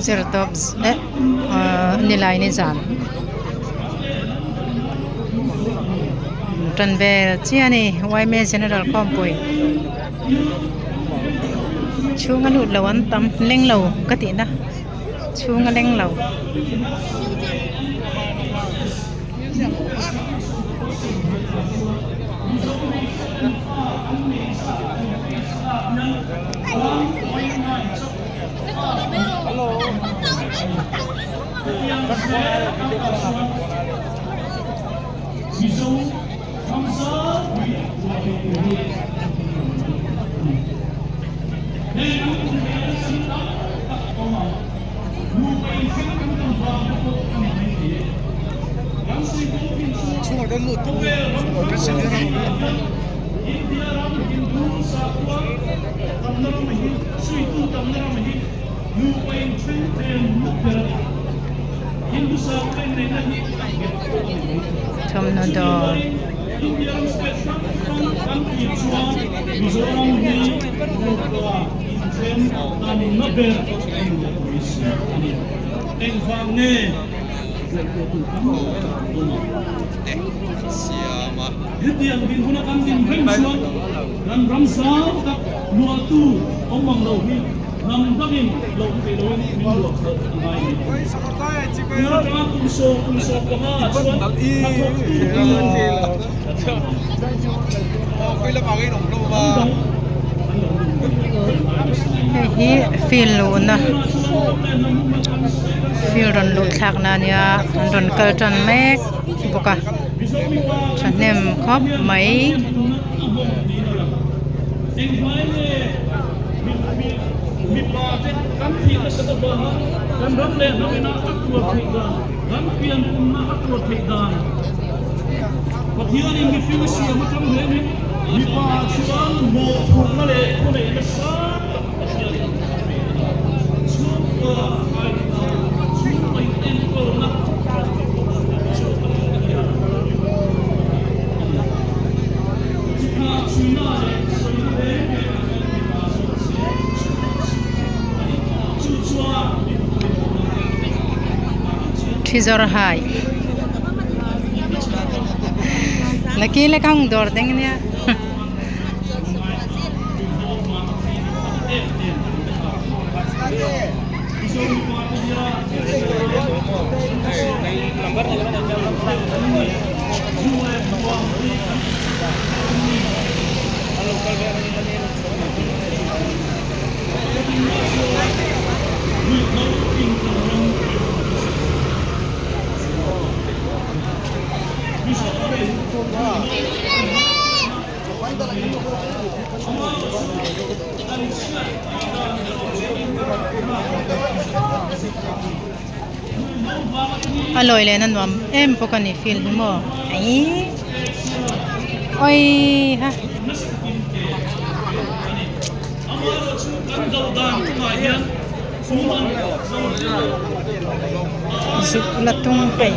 Zertops nilai ni zan Tranver chiani Waime General Compoi chunga lut lawan tam leng lo katina chunga leng lo Tom Nodor Hitiang din gunakan din Remsuan dan Ramsal tak luatu omang lohi nam daging lohi lohi minuak ngai ya dengan kumso paha suan hatok tu Cái lớp áo nồng lâu mà hi feel lo na feel ron lu thak na nia ron kal tan mek boka chanem khop mai mi pa te kan thi na sa ba kan ram le na na ka tu thai da kan pian kum na ka tu thai da pathian in mi fi si ma tam le mi pa chuan mo thu na le ko le na sa Tizor hai laki le kang dor deng nia aloi le nan wam em pokani feel mo ai oi ha zuk latung pai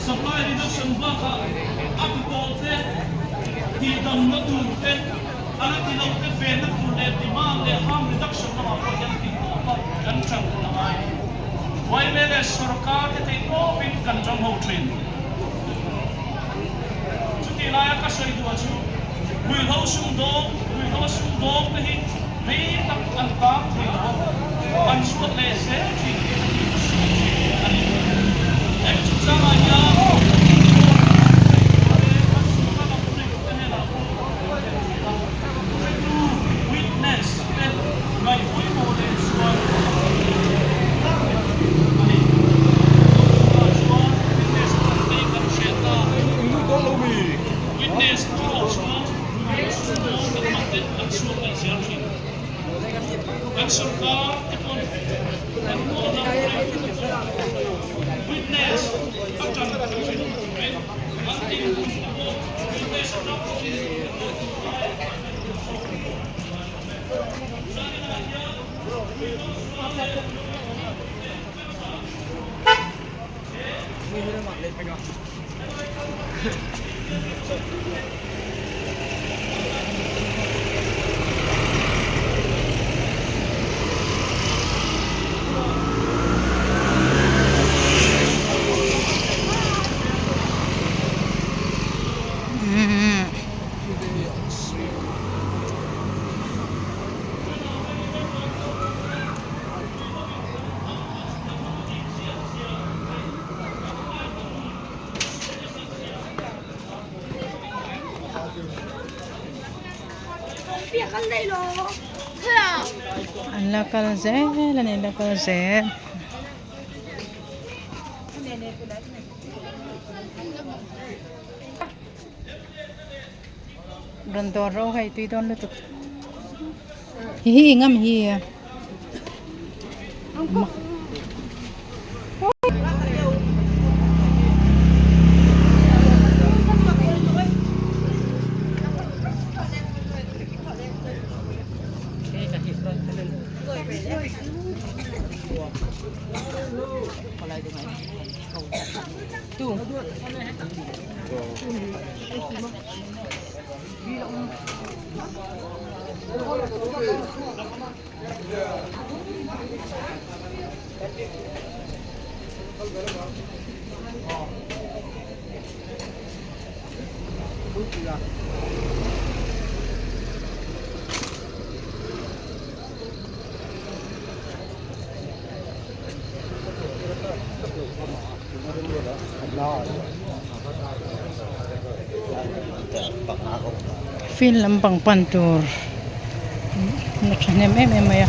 supply reduction baka apple te ti dam na tu te ala ti no te fe na tu le demand le harm reduction na ko yan ti ko pa kan chang na mai wai me le sarkar te ko bin kan jong ho train chu ti la ka soi du chu wi ho sung do te hi me tak an ta ti ho an su le se ti ek chu sa ma ya Mm. Ala kalzel, anila kalzel. Rondoro hay tuy don lutuk. Hihi ngam hi. Film pang pantur. Nak nem maya.